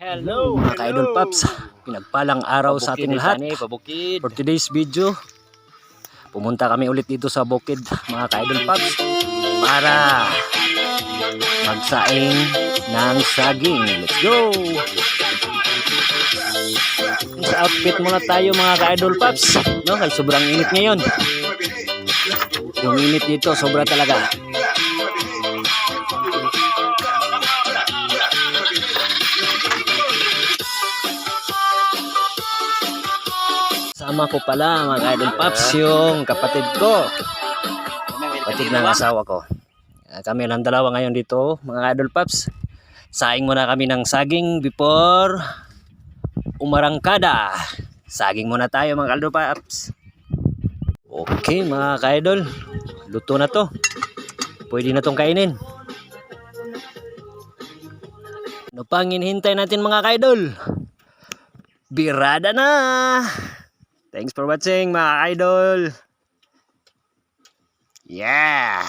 Hello mga ka-idol Paps, pinagpalang araw sa ating lahat. For today's video, pumunta kami ulit dito sa bukid mga ka-idol Paps para magsaing ng saging. Let's go! Sa outfit muna tayo mga ka-idol Paps, no? Kasi sobrang init ngayon. Yung init dito sobra talaga. Sama ko pala mga idol Paps yung kapatid ko, kapatid ng asawa ko. Kami lang dalawa ngayon dito mga idol Paps. Saing muna kami ng saging before umarangkada. Saging muna tayo mga idol Paps. Okay mga ka-idol, luto na to, pwede na tong kainin. Ano pang hinihintay natin mga ka-idol? Birada na! Thanks for watching mga idol. Yeah.